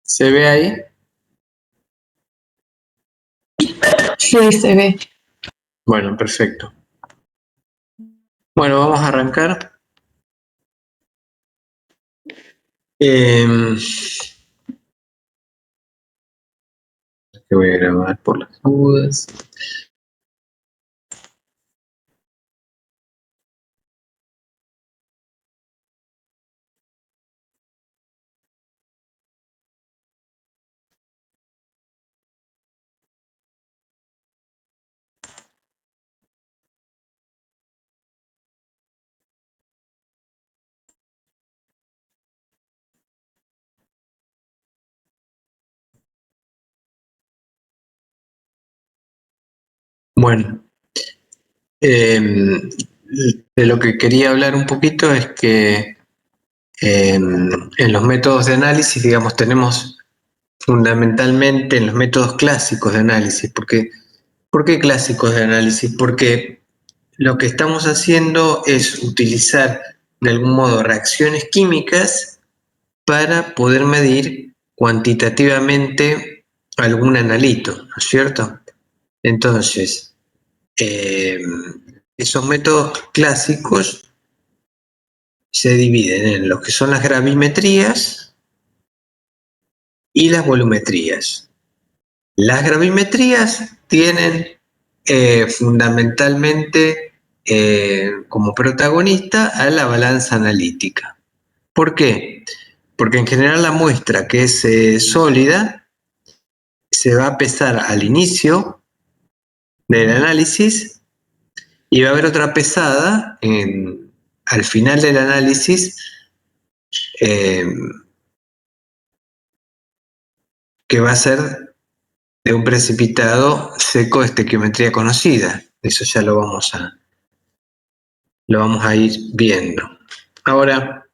¿Se ve ahí? Sí, se ve. Bueno, perfecto. Bueno, vamos a arrancar. Que voy a grabar por las dudas. Bueno, de lo que quería hablar un poquito es que en los métodos de análisis, digamos, tenemos fundamentalmente en los métodos clásicos de análisis. ¿Por qué clásicos de análisis? Porque lo que estamos haciendo es utilizar de algún modo reacciones químicas para poder medir cuantitativamente algún analito, ¿no es cierto? Entonces, esos métodos clásicos se dividen en lo que son las gravimetrías y las volumetrías. Las gravimetrías tienen fundamentalmente como protagonista a la balanza analítica. ¿Por qué? Porque en general la muestra que es sólida se va a pesar al inicio del análisis y va a haber otra pesada al final del análisis eh, que va a ser de un precipitado seco de estequiometría conocida. Eso ya lo vamos a ir viendo. Ahora,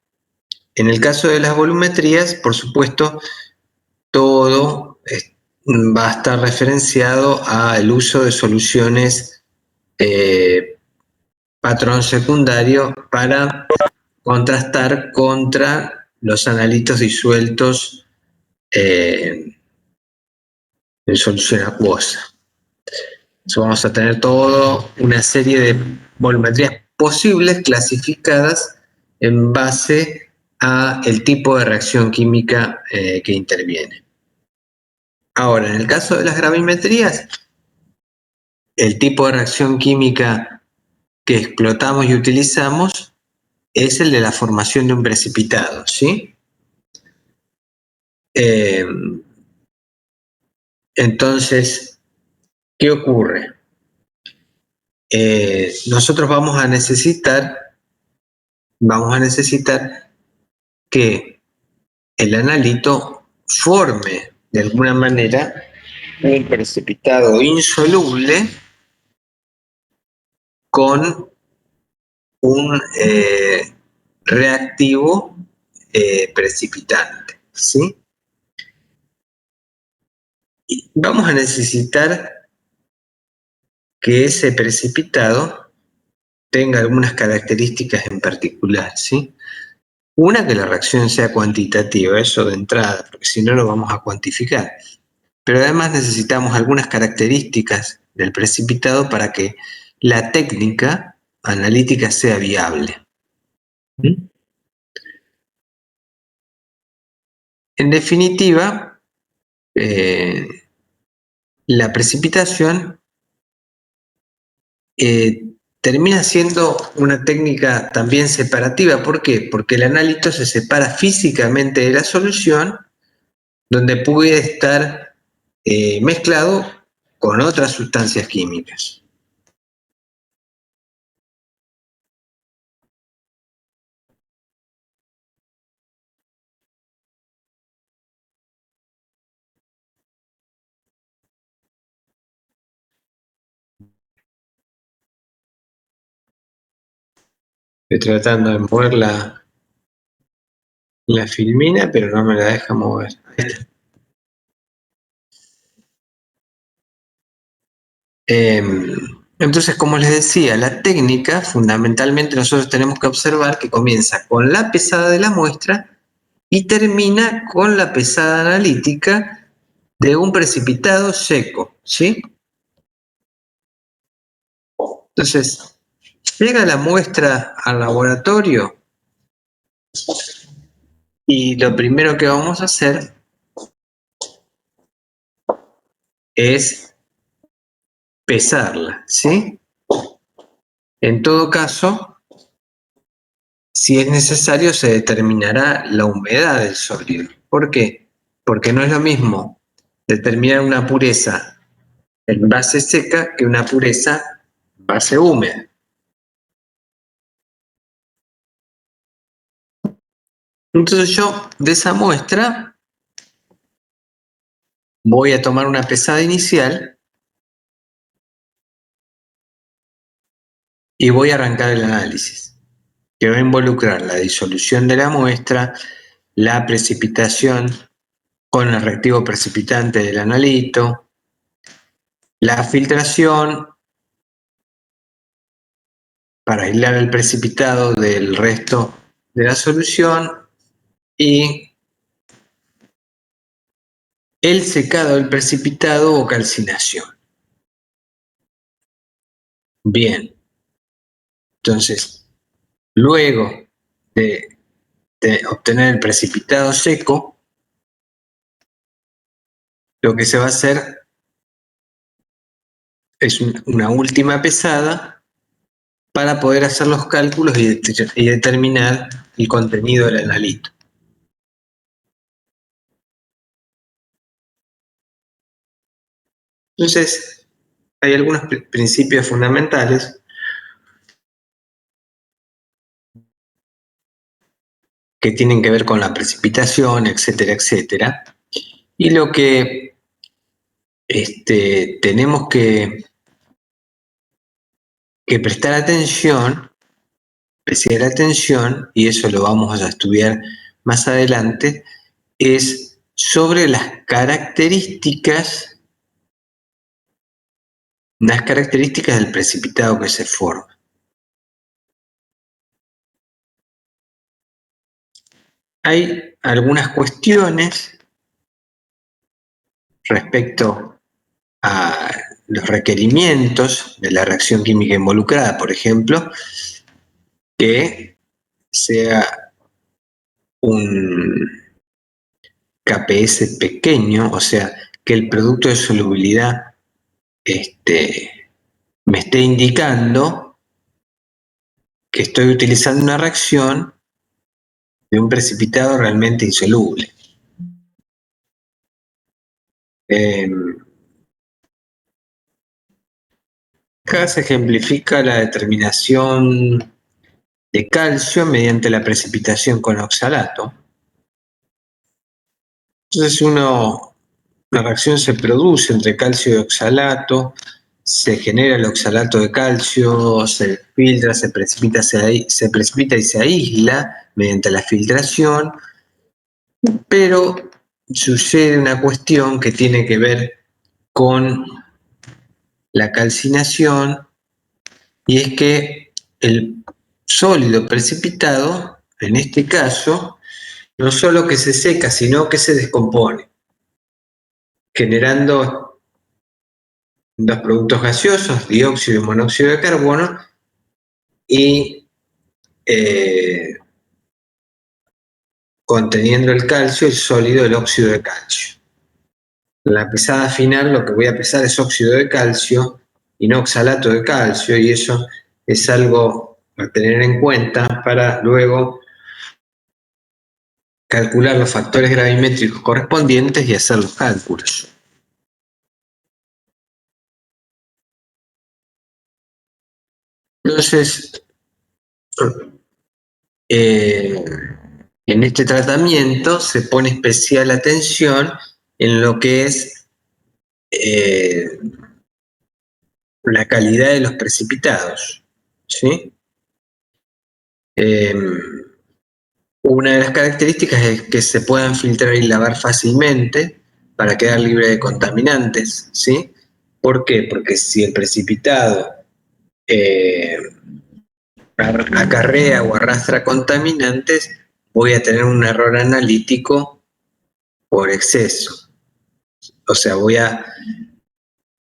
en el caso de las volumetrías, por supuesto, todo va a estar referenciado al uso de soluciones patrón secundario para contrastar contra los analitos disueltos en solución acuosa. Entonces vamos a tener toda una serie de volumetrías posibles clasificadas en base a el tipo de reacción química que interviene. Ahora, en el caso de las gravimetrías, el tipo de reacción química que explotamos y utilizamos es el de la formación de un precipitado, ¿sí? Entonces, ¿qué ocurre? Nosotros vamos a necesitar que el analito forme de alguna manera un precipitado insoluble con un reactivo precipitante, ¿sí? Y vamos a necesitar que ese precipitado tenga algunas características en particular, ¿sí? Una, que la reacción sea cuantitativa, eso de entrada, porque si no lo vamos a cuantificar. Pero además necesitamos algunas características del precipitado para que la técnica analítica sea viable. En definitiva, la precipitación termina siendo una técnica también separativa. ¿Por qué? Porque el analito se separa físicamente de la solución, donde puede estar mezclado con otras sustancias químicas. Estoy tratando de mover la filmina, pero no me la deja mover. Entonces, como les decía, la técnica, fundamentalmente nosotros tenemos que observar que comienza con la pesada de la muestra y termina con la pesada analítica de un precipitado seco, ¿sí? Entonces, llega la muestra al laboratorio y lo primero que vamos a hacer es pesarla, ¿sí? En todo caso, si es necesario, se determinará la humedad del sólido. ¿Por qué? Porque no es lo mismo determinar una pureza en base seca que una pureza en base húmeda. Entonces yo de esa muestra voy a tomar una pesada inicial y voy a arrancar el análisis, que va a involucrar la disolución de la muestra, la precipitación con el reactivo precipitante del analito, la filtración para aislar el precipitado del resto de la solución y el secado del precipitado o calcinación. Bien, entonces, luego de obtener el precipitado seco, lo que se va a hacer es una última pesada para poder hacer los cálculos y determinar el contenido del analito. Entonces, hay algunos principios fundamentales que tienen que ver con la precipitación, etcétera, etcétera. Y lo que tenemos que prestar atención, especial atención, y eso lo vamos a estudiar más adelante, es sobre las características del precipitado que se forma. Hay algunas cuestiones respecto a los requerimientos de la reacción química involucrada, por ejemplo, que sea un KPS pequeño, o sea, que el producto de solubilidad me esté indicando que estoy utilizando una reacción de un precipitado realmente insoluble. Acá se ejemplifica la determinación de calcio mediante la precipitación con oxalato. Entonces una reacción se produce entre calcio y oxalato, se genera el oxalato de calcio, se filtra, se precipita y se aísla mediante la filtración, pero sucede una cuestión que tiene que ver con la calcinación, y es que el sólido precipitado, en este caso, no solo que se seca, sino que se descompone, generando dos productos gaseosos, dióxido y monóxido de carbono, y conteniendo el calcio, el sólido, el óxido de calcio. En la pesada final lo que voy a pesar es óxido de calcio y no oxalato de calcio, y eso es algo a tener en cuenta para luego calcular los factores gravimétricos correspondientes y hacer los cálculos. Entonces, en este tratamiento se pone especial atención en lo que es la calidad de los precipitados, ¿sí? Una de las características es que se puedan filtrar y lavar fácilmente para quedar libre de contaminantes, ¿sí? ¿Por qué? Porque si el precipitado acarrea o arrastra contaminantes, voy a tener un error analítico por exceso. O sea, voy a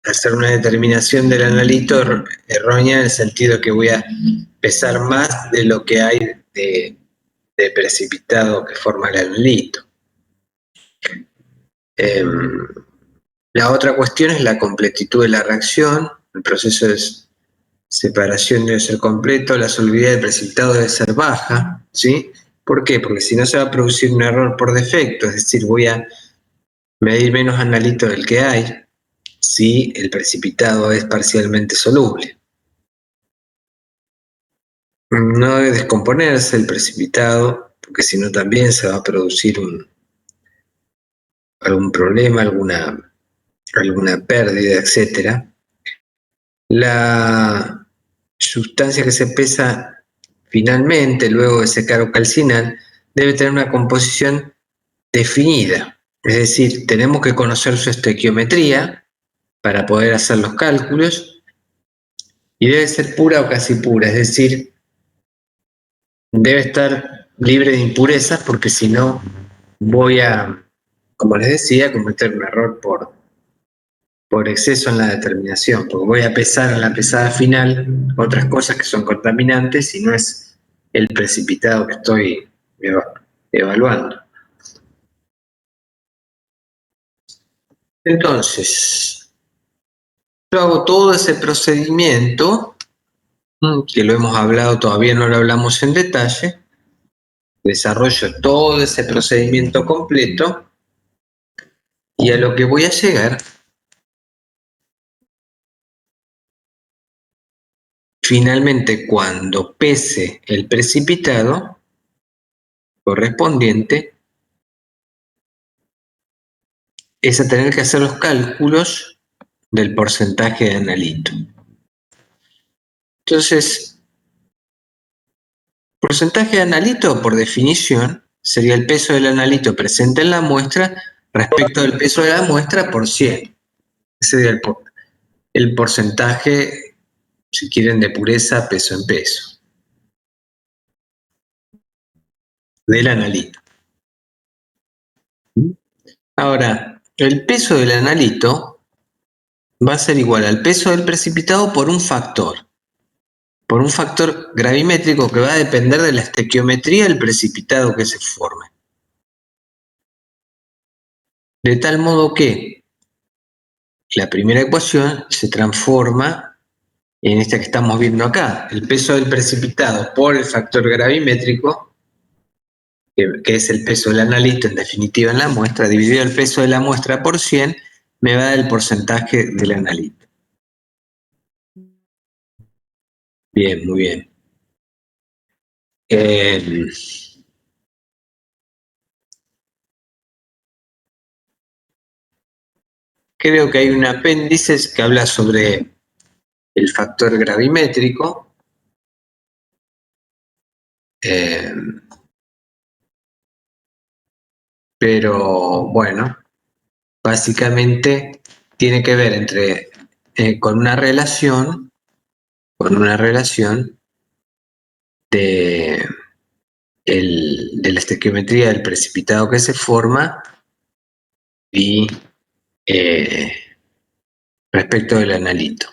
hacer una determinación del analito errónea en el sentido que voy a pesar más de lo que hay de precipitado que forma el analito. La otra cuestión es la completitud de la reacción. El proceso de separación debe ser completo, la solubilidad del precipitado debe ser baja, ¿sí? ¿Por qué? Porque si no se va a producir un error por defecto, es decir, voy a medir menos analito del que hay si el precipitado es parcialmente soluble. No debe descomponerse el precipitado, porque si no también se va a producir algún problema, alguna pérdida, etc. La sustancia que se pesa finalmente, luego de secar o calcinar, debe tener una composición definida. Es decir, tenemos que conocer su estequiometría para poder hacer los cálculos y debe ser pura o casi pura, es decir, debe estar libre de impurezas porque si no voy a, como les decía, cometer un error por exceso en la determinación, porque voy a pesar en la pesada final otras cosas que son contaminantes y no es el precipitado que estoy evaluando. Entonces, yo hago todo ese procedimiento, que lo hemos hablado, todavía no lo hablamos en detalle, desarrollo todo ese procedimiento completo y a lo que voy a llegar finalmente cuando pese el precipitado correspondiente es a tener que hacer los cálculos del porcentaje de analito. Entonces, porcentaje de analito, por definición, sería el peso del analito presente en la muestra respecto del peso de la muestra por 100. Ese sería el porcentaje, si quieren, de pureza peso en peso del analito. Ahora, el peso del analito va a ser igual al peso del precipitado por un factor gravimétrico que va a depender de la estequiometría del precipitado que se forme. De tal modo que la primera ecuación se transforma en esta que estamos viendo acá, el peso del precipitado por el factor gravimétrico, que es el peso del analito en definitiva en la muestra, dividido el peso de la muestra por 100, me va a dar el porcentaje del analito. Bien, muy bien. Creo que hay un apéndice que habla sobre el factor gravimétrico. Pero bueno, básicamente tiene que ver con una relación de la estequiometría del precipitado que se forma y respecto del analito.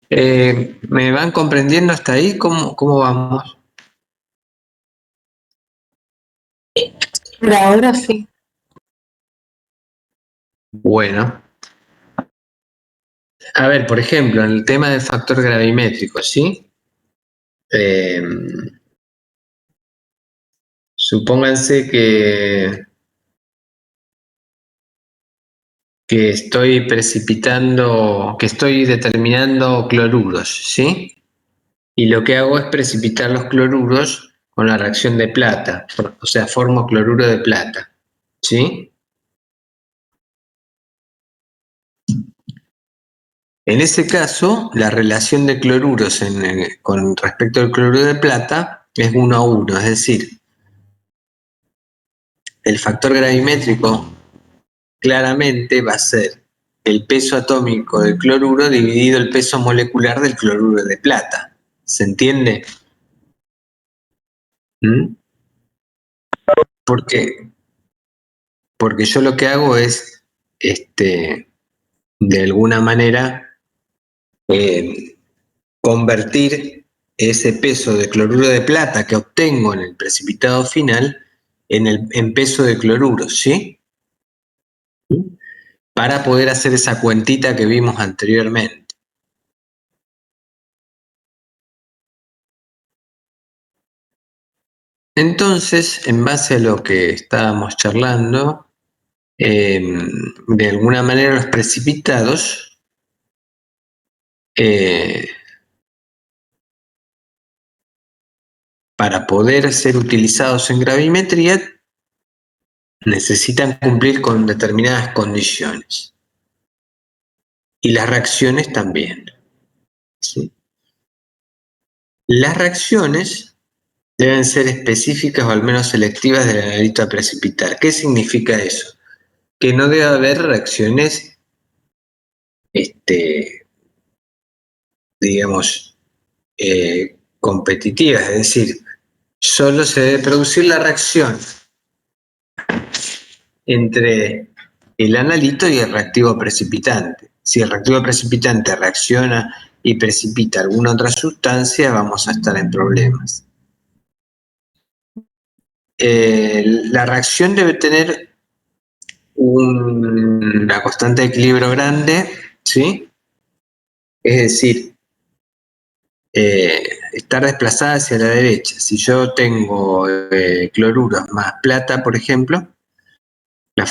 ¿Me van comprendiendo hasta ahí? ¿Cómo vamos? Por ahora sí. Bueno. A ver, por ejemplo, en el tema del factor gravimétrico, ¿sí? Supónganse que estoy determinando cloruros, ¿sí? Y lo que hago es precipitar los cloruros con la reacción de plata, o sea, formo cloruro de plata, ¿sí? En ese caso, la relación de cloruros con respecto al cloruro de plata es 1 a 1, es decir, el factor gravimétrico claramente va a ser el peso atómico del cloruro dividido el peso molecular del cloruro de plata. ¿Se entiende? ¿Mm? Porque yo lo que hago es, de alguna manera, convertir ese peso de cloruro de plata que obtengo en el precipitado final en peso de cloruro, ¿sí? Para poder hacer esa cuentita que vimos anteriormente. Entonces, en base a lo que estábamos charlando, de alguna manera los precipitados para poder ser utilizados en gravimetría necesitan cumplir con determinadas condiciones. Y las reacciones también, ¿sí? Las reacciones deben ser específicas o al menos selectivas del analito a precipitar. ¿Qué significa eso? Que no debe haber reacciones, digamos, competitivas, es decir, solo se debe producir la reacción entre el analito y el reactivo precipitante. Si el reactivo precipitante reacciona y precipita alguna otra sustancia, vamos a estar en problemas. La reacción debe tener una constante de equilibrio grande, ¿sí? Es decir, estar desplazada hacia la derecha. Si yo tengo cloruros más plata, por ejemplo, la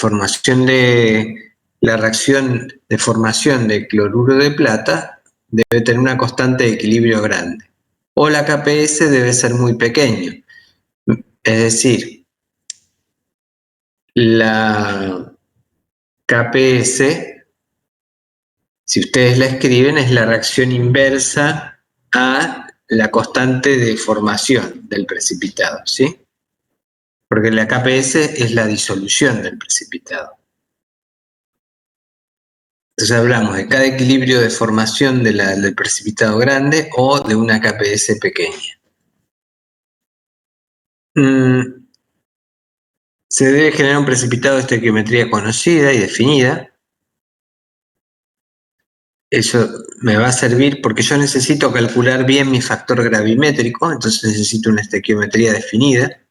reacción de formación de cloruro de plata debe tener una constante de equilibrio grande. O la KPS debe ser muy pequeño. Es decir, la KPS, si ustedes la escriben, es la reacción inversa a la constante de formación del precipitado, ¿sí? Porque la KPS es la disolución del precipitado. Entonces hablamos de cada equilibrio de formación del precipitado grande o de una KPS pequeña. Se debe generar un precipitado de estequiometría conocida y definida. Eso me va a servir porque yo necesito calcular bien mi factor gravimétrico, entonces necesito una estequiometría definida.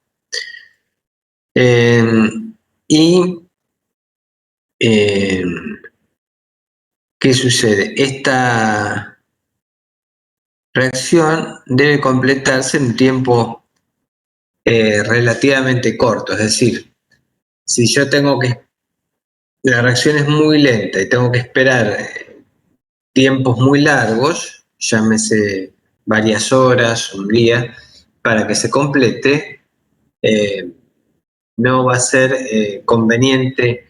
¿Qué sucede? Esta reacción debe completarse en un tiempo relativamente corto, es decir, si yo la reacción es muy lenta y tengo que esperar tiempos muy largos, llámese varias horas, un día, para que se complete, no va a ser conveniente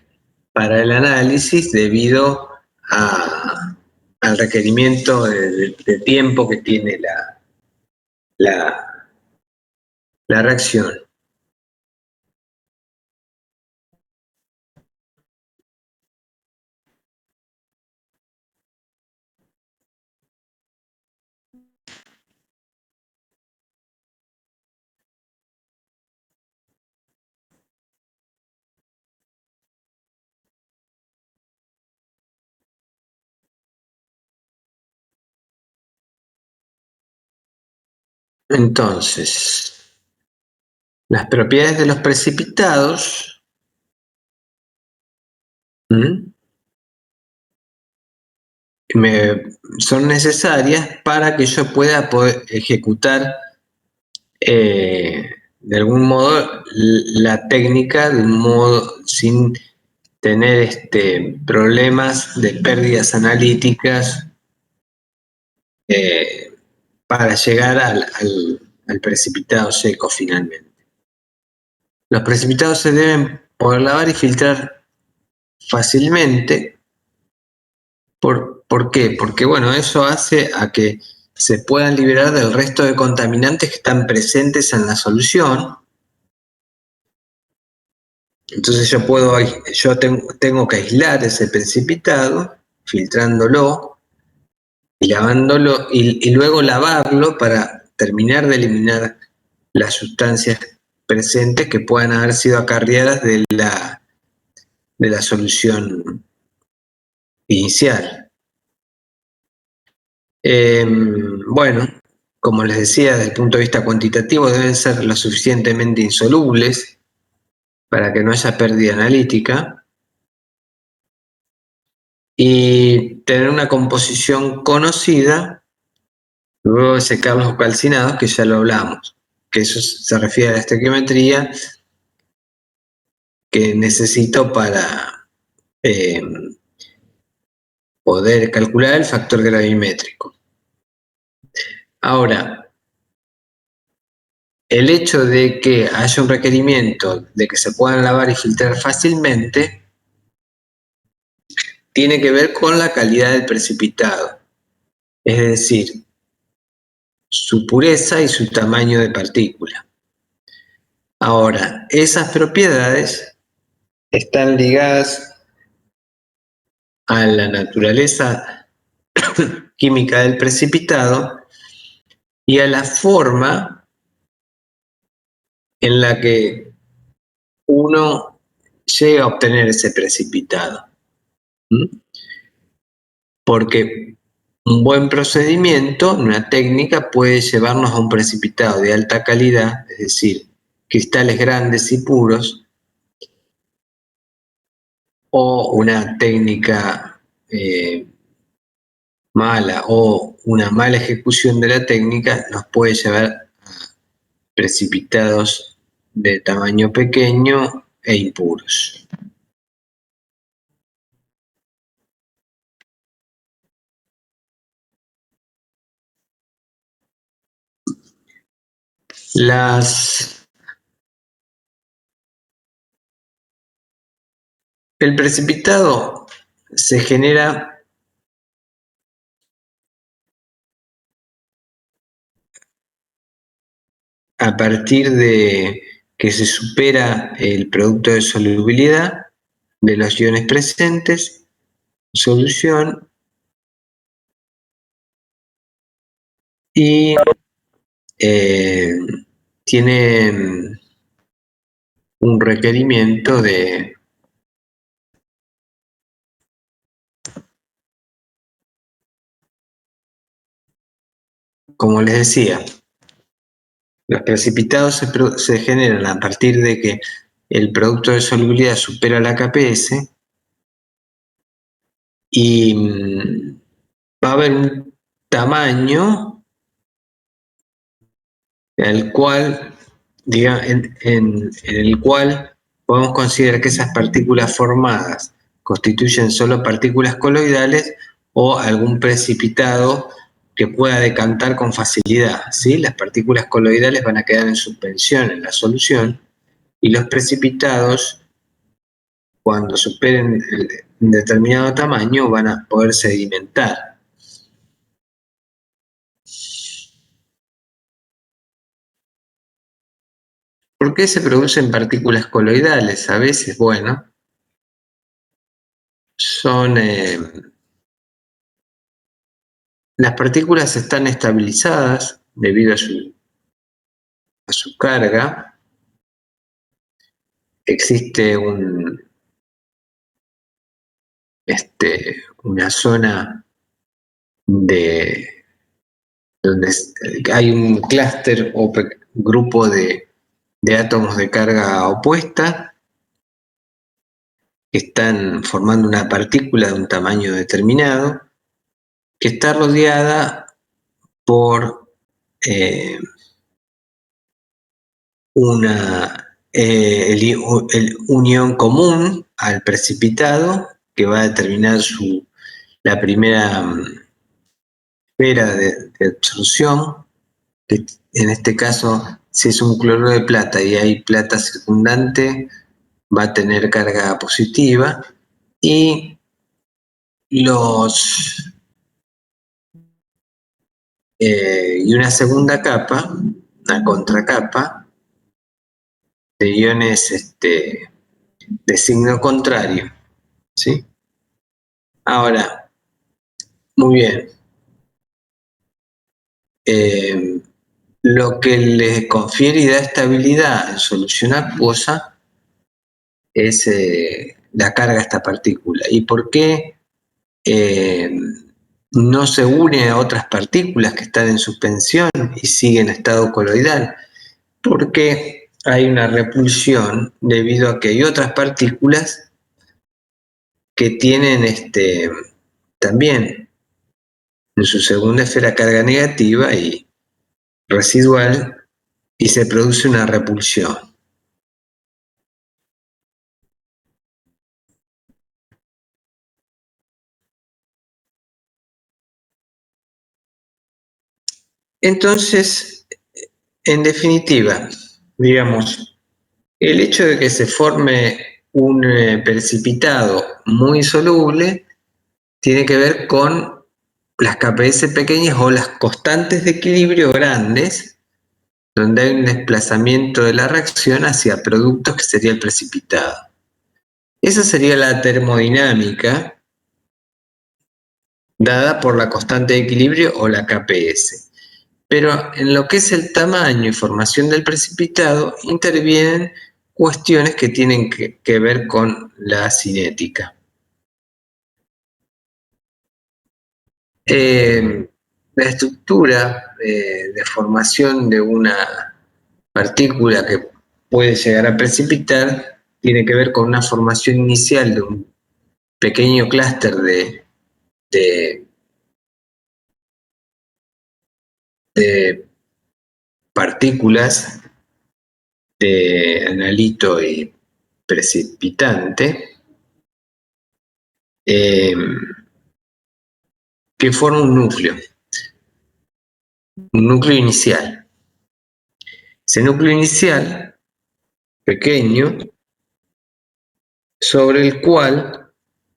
para el análisis debido al requerimiento de tiempo que tiene la reacción. Entonces, las propiedades de los precipitados son necesarias para que yo pueda poder ejecutar de algún modo la técnica de un modo sin tener problemas de pérdidas analíticas para llegar al precipitado seco finalmente. Los precipitados se deben poder lavar y filtrar fácilmente. ¿Por qué? Porque bueno, eso hace a que se puedan liberar del resto de contaminantes que están presentes en la solución. Entonces yo tengo que aislar ese precipitado, filtrándolo y lavándolo y luego lavarlo para terminar de eliminar las sustancias presentes que puedan haber sido acarreadas de la solución inicial. Bueno, como les decía, desde el punto de vista cuantitativo deben ser lo suficientemente insolubles para que no haya pérdida analítica y tener una composición conocida, luego de secarlos o calcinados, que ya lo hablamos, que eso se refiere a la estequiometría que necesito para poder calcular el factor gravimétrico. Ahora, el hecho de que haya un requerimiento de que se puedan lavar y filtrar fácilmente tiene que ver con la calidad del precipitado, es decir, su pureza y su tamaño de partícula. Ahora, esas propiedades están ligadas a la naturaleza química del precipitado y a la forma en la que uno llega a obtener ese precipitado. Porque un buen procedimiento, una técnica, puede llevarnos a un precipitado de alta calidad, es decir, cristales grandes y puros, o una técnica mala o una mala ejecución de la técnica nos puede llevar a precipitados de tamaño pequeño e impuros. El precipitado se genera a partir de que se supera el producto de solubilidad de los iones presentes, solución, y tiene un requerimiento de como les decía, los precipitados se generan a partir de que el producto de solubilidad supera la KPS y va a haber un tamaño en el cual podemos considerar que esas partículas formadas constituyen solo partículas coloidales o algún precipitado que pueda decantar con facilidad, ¿sí? Las partículas coloidales van a quedar en suspensión en la solución y los precipitados, cuando superen un determinado tamaño, van a poder sedimentar. ¿Por qué se producen partículas coloidales? A veces, bueno, son... las partículas están estabilizadas debido a su carga. Existe una zona donde hay un clúster o grupo de átomos de carga opuesta que están formando una partícula de un tamaño determinado que está rodeada por el unión común al precipitado que va a determinar la primera esfera de absorción, que en este caso, si es un cloruro de plata y hay plata circundante, va a tener carga positiva, y una segunda capa, una contracapa, de iones de signo contrario, ¿sí? Ahora, muy bien. lo que le confiere y da estabilidad en solución acuosa es la carga a esta partícula. ¿Y por qué no se une a otras partículas que están en suspensión y siguen en estado coloidal? Porque hay una repulsión debido a que hay otras partículas que tienen también en su segunda esfera carga negativa y residual, y se produce una repulsión. Entonces, en definitiva, digamos, el hecho de que se forme un precipitado muy soluble tiene que ver con las KPS pequeñas o las constantes de equilibrio grandes, donde hay un desplazamiento de la reacción hacia productos que sería el precipitado. Esa sería la termodinámica dada por la constante de equilibrio o la KPS. Pero en lo que es el tamaño y formación del precipitado intervienen cuestiones que tienen que ver con la cinética. La estructura de formación de una partícula que puede llegar a precipitar tiene que ver con una formación inicial de un pequeño clúster de partículas de analito y precipitante que forma un núcleo inicial. Ese núcleo inicial, pequeño, sobre el cual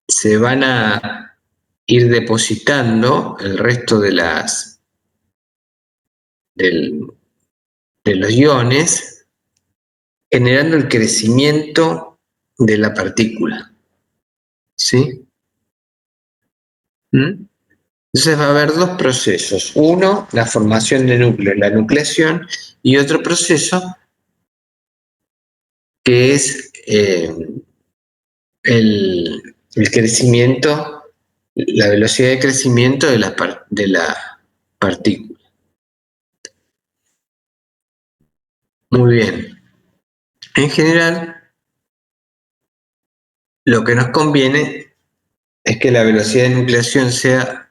se van a ir depositando el resto de los iones, generando el crecimiento de la partícula. ¿Sí? Entonces va a haber dos procesos. Uno, la formación de núcleo, la nucleación, y otro proceso que es el crecimiento, la velocidad de crecimiento de la partícula. Muy bien. En general, lo que nos conviene es que la velocidad de nucleación sea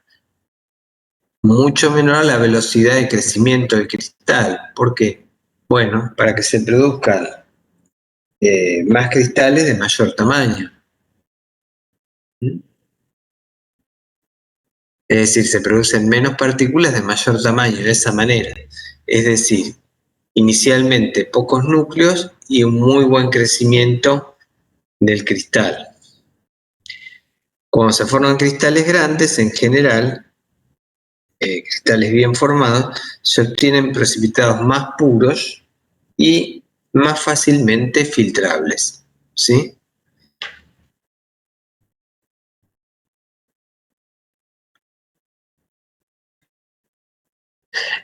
mucho menor a la velocidad de crecimiento del cristal. ¿Por qué? Bueno, para que se produzcan más cristales de mayor tamaño. Es decir, se producen menos partículas de mayor tamaño de esa manera. Es decir, inicialmente pocos núcleos y un muy buen crecimiento del cristal. Cuando se forman cristales grandes, en general, cristales bien formados, se obtienen precipitados más puros y más fácilmente filtrables. ¿Sí?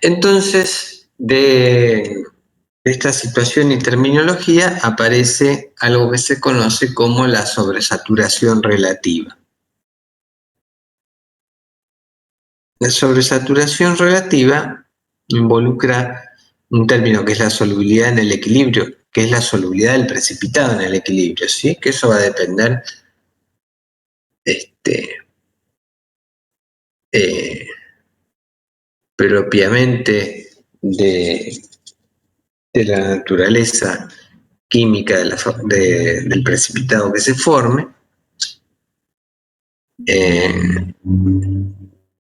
Entonces, de esta situación y terminología aparece algo que se conoce como la sobresaturación relativa. La sobresaturación relativa involucra un término que es la solubilidad en el equilibrio, que es la solubilidad del precipitado en el equilibrio, ¿sí? Que eso va a depender propiamente de la naturaleza química del precipitado que se forme.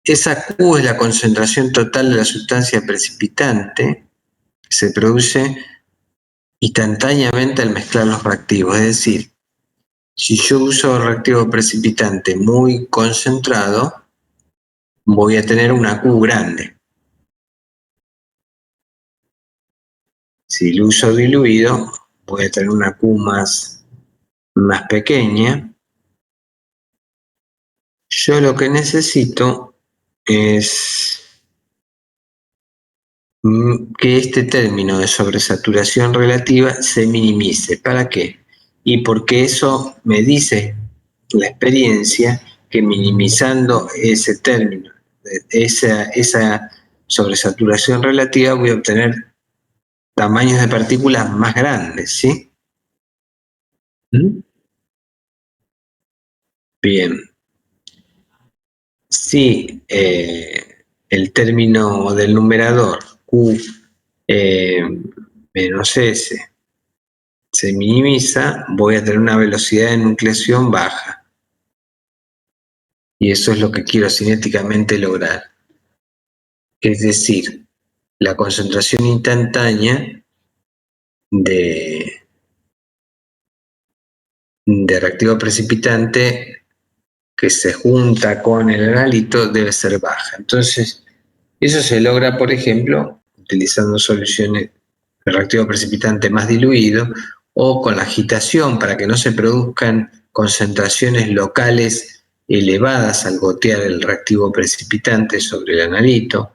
Esa Q es la concentración total de la sustancia precipitante que se produce instantáneamente al mezclar los reactivos. Es decir, si yo uso reactivo precipitante muy concentrado, voy a tener una Q grande. Si lo uso diluido, voy a tener una Q más pequeña. Yo lo que necesito es que este término de sobresaturación relativa se minimice. ¿Para qué? Y porque eso me dice la experiencia que minimizando ese término, esa sobresaturación relativa, voy a obtener tamaños de partículas más grandes, ¿sí? Bien. Si el término del numerador Q menos S se minimiza, voy a tener una velocidad de nucleación baja. Y eso es lo que quiero cinéticamente lograr. Es decir, la concentración instantánea de, de reactivo precipitante que se junta con el analito debe ser baja. Entonces, eso se logra, por ejemplo, utilizando soluciones de reactivo precipitante más diluido o con la agitación para que no se produzcan concentraciones locales elevadas al gotear el reactivo precipitante sobre el analito.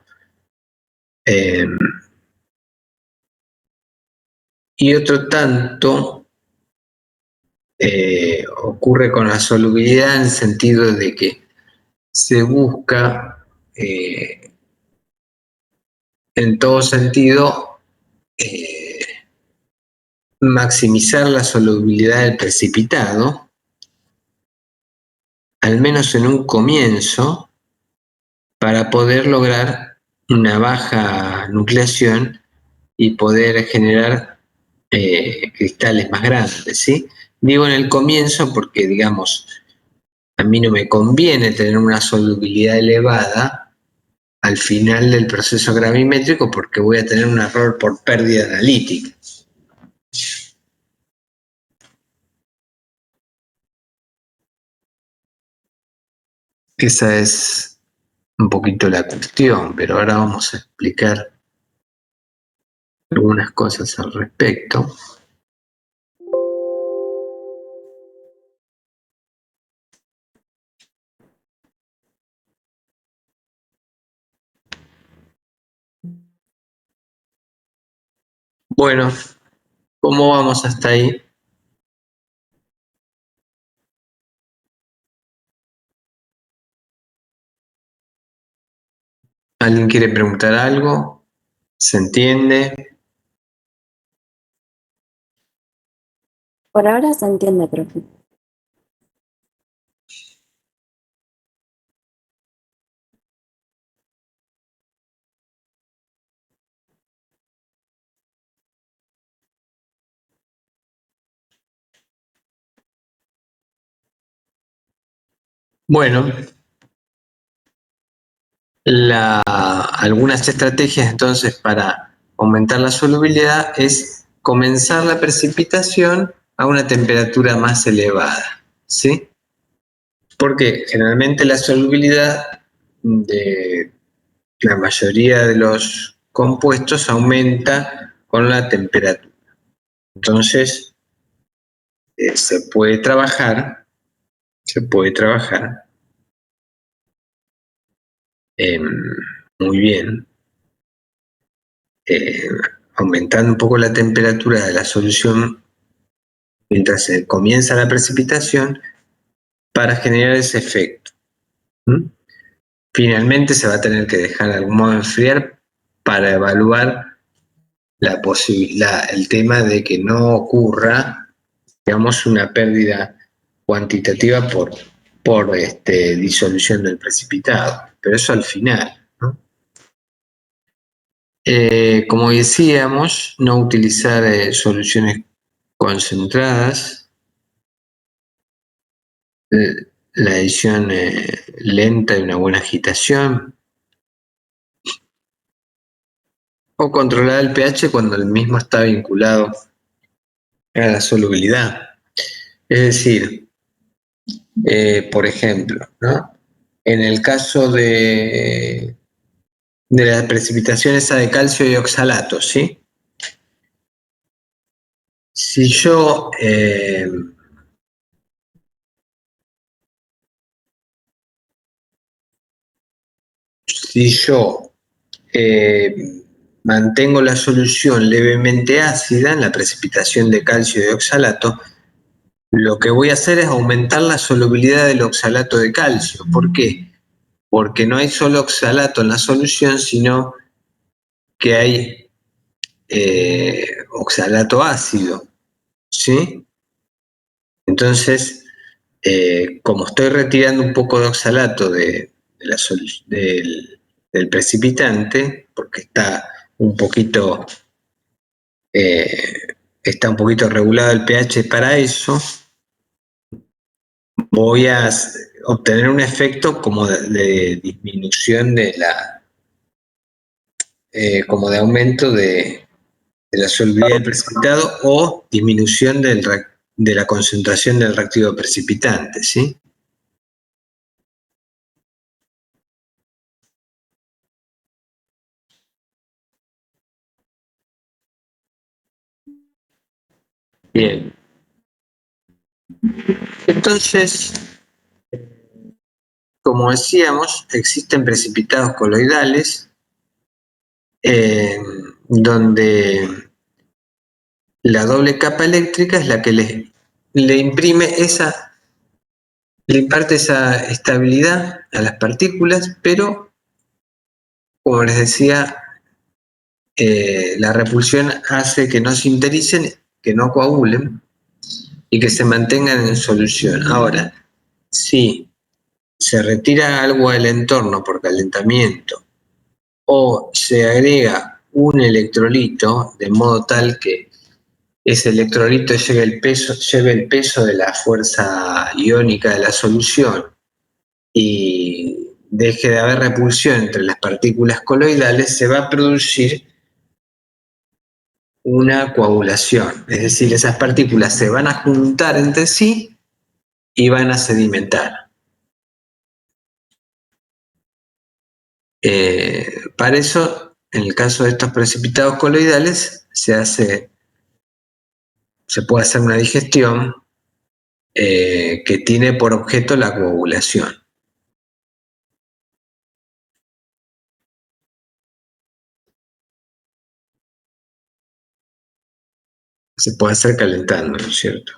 Y otro tanto ocurre con la solubilidad en el sentido de que se busca en todo sentido maximizar la solubilidad del precipitado, al menos en un comienzo, para poder lograr una baja nucleación y poder generar cristales más grandes, ¿sí? Digo en el comienzo porque, digamos, a mí no me conviene tener una solubilidad elevada al final del proceso gravimétrico porque voy a tener un error por pérdida analítica. Esa es un poquito la cuestión, pero ahora vamos a explicar algunas cosas al respecto. Bueno, ¿cómo vamos hasta ahí? ¿Alguien quiere preguntar algo? ¿Se entiende? Por ahora se entiende, profe. Bueno, algunas estrategias entonces para aumentar la solubilidad es comenzar la precipitación a una temperatura más elevada, ¿sí? Porque generalmente la solubilidad de la mayoría de los compuestos aumenta con la temperatura. Entonces, se puede trabajar eh, muy bien, eh, aumentando un poco la temperatura de la solución mientras se comienza la precipitación para generar ese efecto. ¿Mm? Finalmente se va a tener que dejar de algún modo enfriar para evaluar el tema de que no ocurra, digamos, una pérdida cuantitativa por disolución del precipitado, pero eso al final, ¿no? Como decíamos, no utilizar soluciones concentradas, la adición lenta y una buena agitación, o controlar el pH cuando el mismo está vinculado a la solubilidad. Es decir, por ejemplo, ¿no? En el caso de la precipitación esa de calcio y oxalato, ¿sí? Si yo si yo mantengo la solución levemente ácida en la precipitación de calcio y de oxalato, lo que voy a hacer es aumentar la solubilidad del oxalato de calcio. ¿Por qué? Porque no hay solo oxalato en la solución, sino que hay oxalato ácido, ¿sí? Entonces, como estoy retirando un poco de oxalato del precipitante, porque un poquito, está un poquito regulado el pH para eso, voy a obtener un efecto como de disminución como de aumento de la solubilidad del precipitado o disminución de la concentración del reactivo precipitante, ¿sí? Bien. Entonces, como decíamos, existen precipitados coloidales donde la doble capa eléctrica es la que le imparte esa estabilidad a las partículas, pero, como les decía, la repulsión hace que no se sintericen, que no coagulen y que se mantengan en solución. Ahora, si se retira algo del entorno por calentamiento o se agrega un electrolito de modo tal que ese electrolito lleve el peso de la fuerza iónica de la solución y deje de haber repulsión entre las partículas coloidales, se va a producir una coagulación, es decir, esas partículas se van a juntar entre sí y van a sedimentar. Para eso, en el caso de estos precipitados coloidales, se puede hacer una digestión que tiene por objeto la coagulación. Se puede hacer calentando, ¿no es cierto?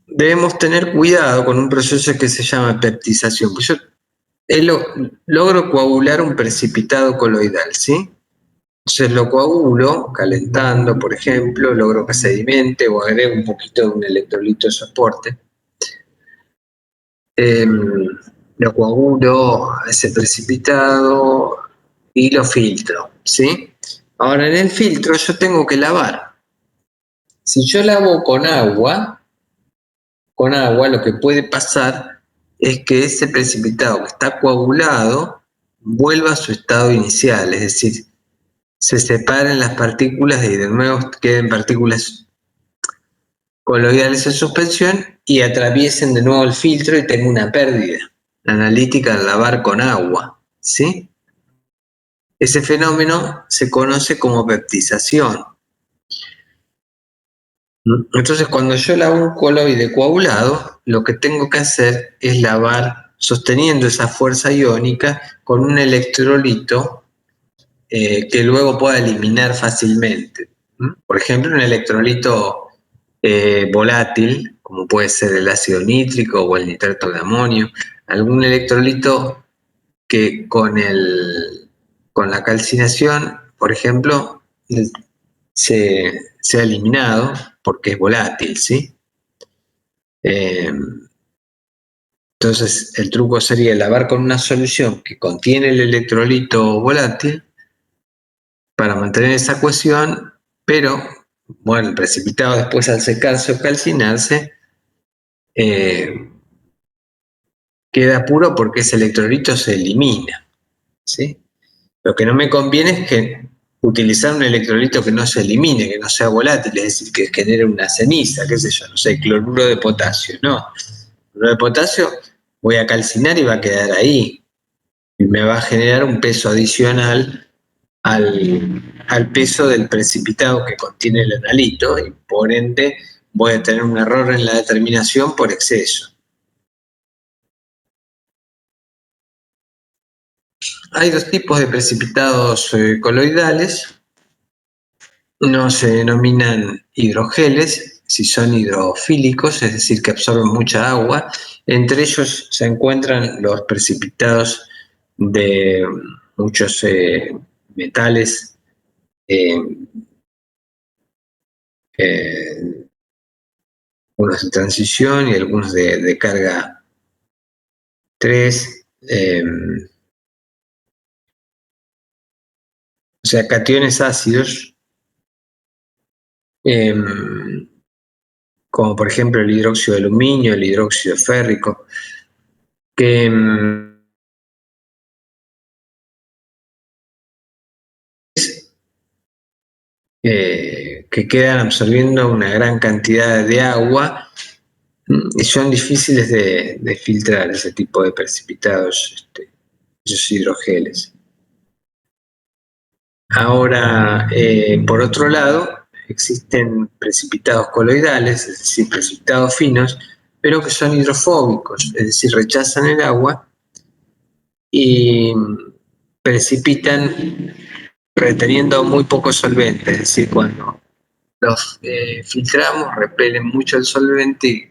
Debemos tener cuidado con un proceso que se llama peptización. Pues yo logro coagular un precipitado coloidal, ¿sí? Entonces lo coagulo calentando, por ejemplo, logro que sedimente o agrego un poquito de un electrolito de soporte. Lo coagulo a ese precipitado y lo filtro, ¿sí? Ahora en el filtro yo tengo que lavar. Si yo lavo con agua lo que puede pasar es que ese precipitado que está coagulado vuelva a su estado inicial, es decir, se separen las partículas y de nuevo queden partículas coloidales en suspensión y atraviesen de nuevo el filtro y tengo una pérdida analítica al lavar con agua, ¿sí? Ese fenómeno se conoce como peptización. Entonces, cuando yo lavo un coloide coagulado, lo que tengo que hacer es lavar sosteniendo esa fuerza iónica con un electrolito que luego pueda eliminar fácilmente. Por ejemplo, un electrolito volátil, como puede ser el ácido nítrico o el nitrato de amonio, algún electrolito que con la calcinación, por ejemplo, se ha eliminado porque es volátil, ¿sí? Entonces, el truco sería lavar con una solución que contiene el electrolito volátil para mantener esa cohesión, pero, bueno, el precipitado después al secarse o calcinarse queda puro porque ese electrolito se elimina, ¿sí? Lo que no me conviene es que utilizar un electrolito que no se elimine, que no sea volátil, es decir, que genere una ceniza, qué sé yo, no sé, cloruro de potasio, no. Cloruro de potasio voy a calcinar y va a quedar ahí. Y me va a generar un peso adicional al peso del precipitado que contiene el analito y por ende voy a tener un error en la determinación por exceso. Hay dos tipos de precipitados coloidales. Unos se denominan hidrogeles, si son hidrofílicos, es decir, que absorben mucha agua. Entre ellos se encuentran los precipitados de muchos metales, unos de transición y algunos de carga 3. O sea, cationes ácidos, como por ejemplo el hidróxido de aluminio, el hidróxido férrico, que quedan absorbiendo una gran cantidad de agua y son difíciles de filtrar ese tipo de precipitados, esos hidrogeles. Ahora, por otro lado, existen precipitados coloidales, es decir, precipitados finos, pero que son hidrofóbicos, es decir, rechazan el agua y precipitan reteniendo muy poco solvente, es decir, cuando los filtramos repelen mucho el solvente y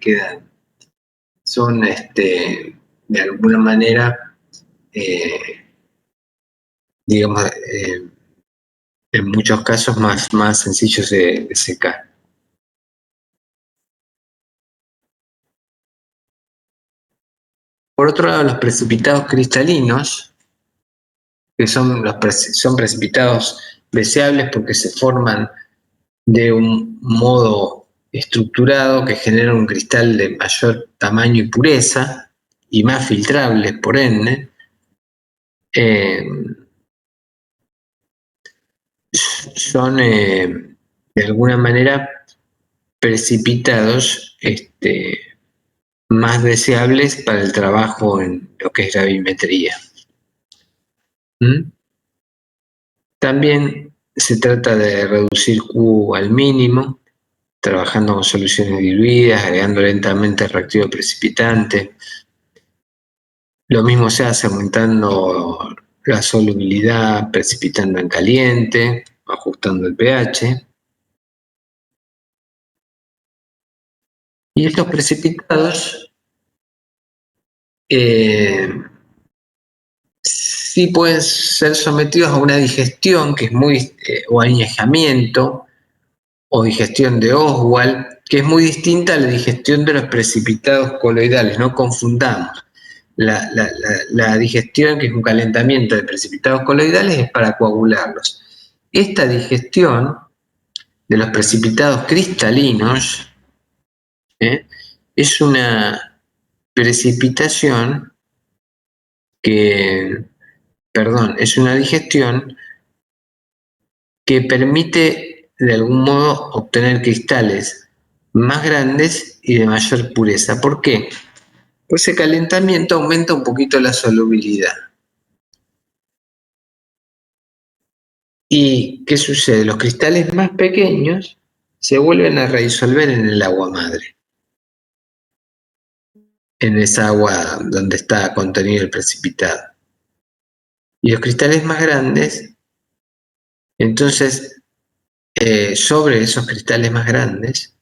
son de alguna manera, digamos, en muchos casos más sencillos de secar. Por otro lado, los precipitados cristalinos, que son precipitados deseables porque se forman de un modo estructurado que genera un cristal de mayor tamaño y pureza y más filtrables por ende, son de alguna manera precipitados más deseables para el trabajo en lo que es gravimetría. También se trata de reducir Q al mínimo, trabajando con soluciones diluidas, agregando lentamente el reactivo precipitante. Lo mismo se hace aumentando la solubilidad, precipitando en caliente, ajustando el pH. Y estos precipitados sí pueden ser sometidos a una digestión que es muy, o añejamiento, o digestión de Oswald, que es muy distinta a la digestión de los precipitados coloidales, no confundamos. La digestión, que es un calentamiento de precipitados coloidales, es para coagularlos. Esta digestión de los precipitados cristalinos es una precipitación es una digestión que permite de algún modo obtener cristales más grandes y de mayor pureza. ¿Por qué? Pues ese calentamiento aumenta un poquito la solubilidad. ¿Y qué sucede? Los cristales más pequeños se vuelven a redisolver en el agua madre, en esa agua donde está contenido el precipitado. Y los cristales más grandes, entonces, sobre esos cristales más grandes,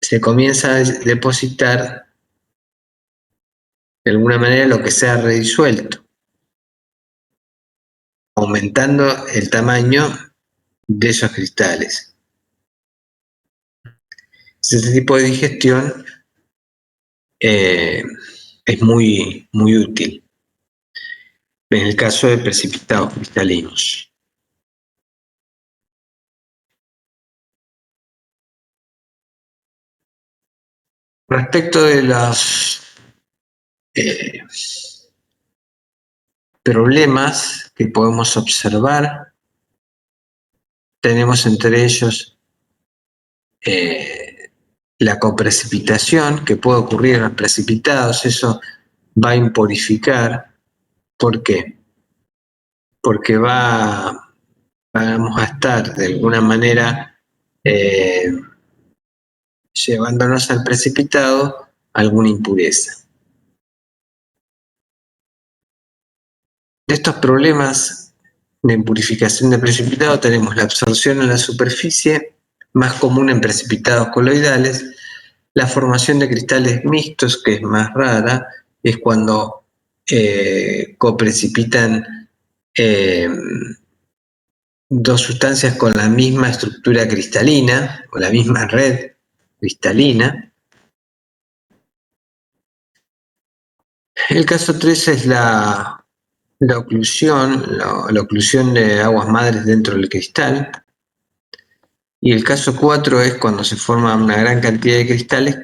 se comienza a depositar de alguna manera lo que se ha redisuelto, aumentando el tamaño de esos cristales. Este tipo de digestión es muy, muy útil en el caso de precipitados cristalinos. Respecto de los problemas que podemos observar, tenemos entre ellos la coprecipitación que puede ocurrir en los precipitados. Eso va a impurificar. ¿Por qué? porque vamos a estar de alguna manera llevándonos al precipitado alguna impureza. De estos problemas de impurificación de precipitado tenemos la absorción en la superficie, más común en precipitados coloidales, la formación de cristales mixtos, que es más rara, es cuando coprecipitan dos sustancias con la misma estructura cristalina, o la misma red cristalina. El caso 3 es la oclusión de aguas madres dentro del cristal. Y el caso 4 es cuando se forma una gran cantidad de cristales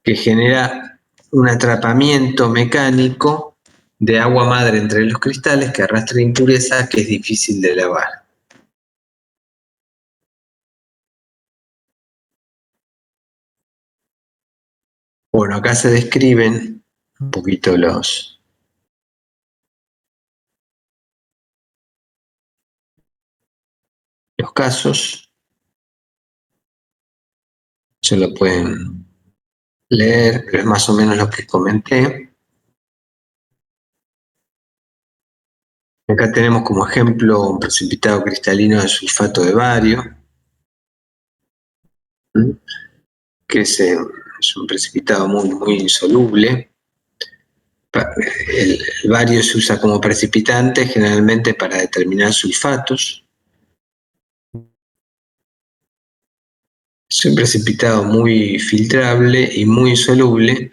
que genera un atrapamiento mecánico de agua madre entre los cristales que arrastra impurezas que es difícil de lavar. Bueno, acá se describen un poquito los casos. Se lo pueden leer, pero es más o menos lo que comenté. Acá tenemos como ejemplo un precipitado cristalino de sulfato de bario, que es un precipitado muy insoluble. El bario se usa como precipitante generalmente para determinar sulfatos. Es un precipitado muy filtrable y muy insoluble.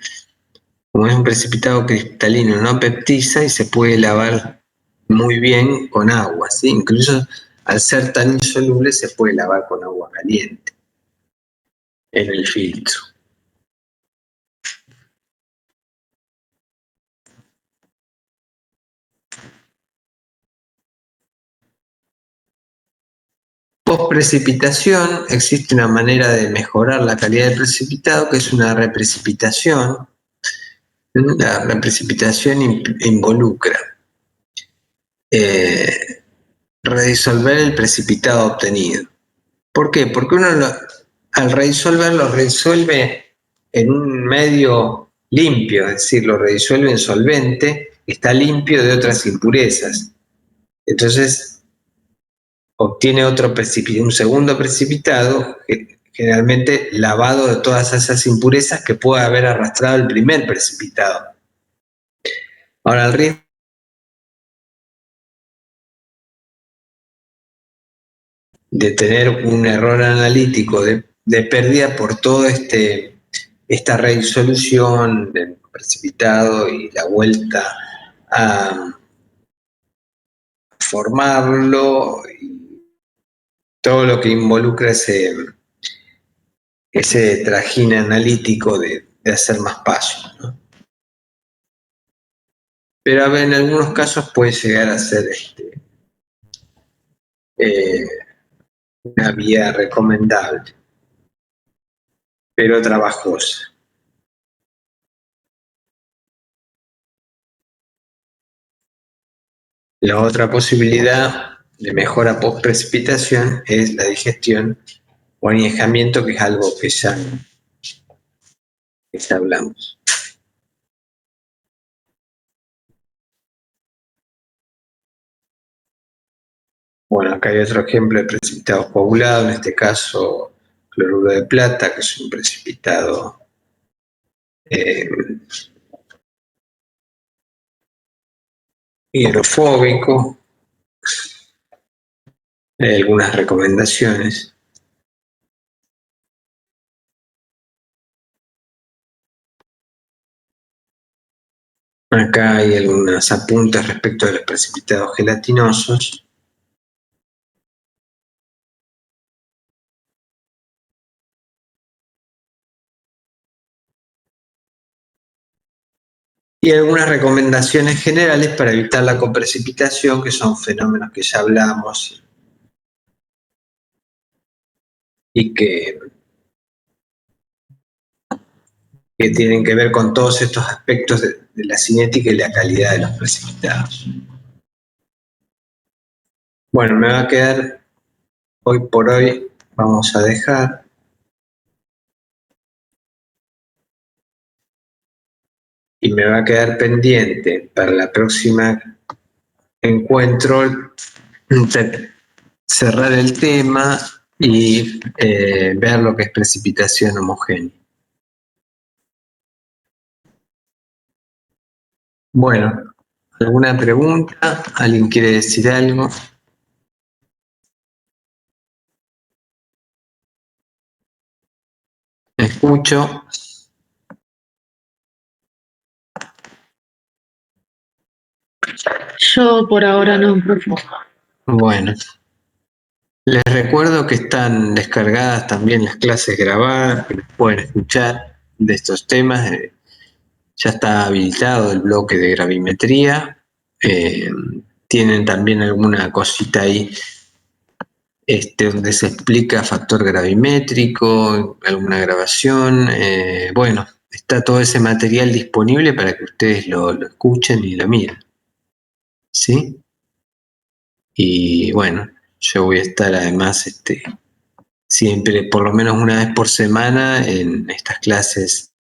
Como es un precipitado cristalino, no peptiza y se puede lavar muy bien con agua, ¿sí? Incluso al ser tan insoluble se puede lavar con agua caliente en el filtro. Post-precipitación, existe una manera de mejorar la calidad del precipitado, que es una reprecipitación. La reprecipitación involucra redisolver el precipitado obtenido. ¿Por qué? Porque uno al redisolver lo resuelve en un medio limpio, es decir, lo redisuelve en solvente, está limpio de otras impurezas. Entonces obtiene un segundo precipitado, generalmente lavado de todas esas impurezas que puede haber arrastrado el primer precipitado. Ahora, el riesgo de tener un error analítico de pérdida por todo esta redisolución del precipitado y la vuelta a formarlo y todo lo que involucra ese trajín analítico de hacer más pasos, ¿no? Pero a ver, en algunos casos puede llegar a ser una vía recomendable, pero trabajosa. La otra posibilidad de mejora post-precipitación es la digestión o añejamiento, que es algo que ya hablamos. Bueno, acá hay otro ejemplo de precipitado coagulado, en este caso cloruro de plata, que es un precipitado hidrofóbico. Hay algunas recomendaciones. Acá hay algunos apuntes respecto de los precipitados gelatinosos. Y algunas recomendaciones generales para evitar la coprecipitación, que son fenómenos que ya hablamos y que tienen que ver con todos estos aspectos de la cinética y la calidad de los precipitados. Bueno, me va a quedar, hoy por hoy, vamos a dejar. Y me va a quedar pendiente para la próxima encuentro cerrar el tema y ver lo que es precipitación homogénea. Bueno, ¿alguna pregunta? ¿Alguien quiere decir algo? Escucho. Yo por ahora no, profe. Bueno, les recuerdo que están descargadas también las clases grabadas, que las pueden escuchar de estos temas. Ya está habilitado el bloque de gravimetría. Tienen también alguna cosita ahí donde se explica factor gravimétrico, alguna grabación. Bueno, está todo ese material disponible para que ustedes lo escuchen y lo miren. ¿Sí? Y bueno, yo voy a estar además siempre, por lo menos una vez por semana, en estas clases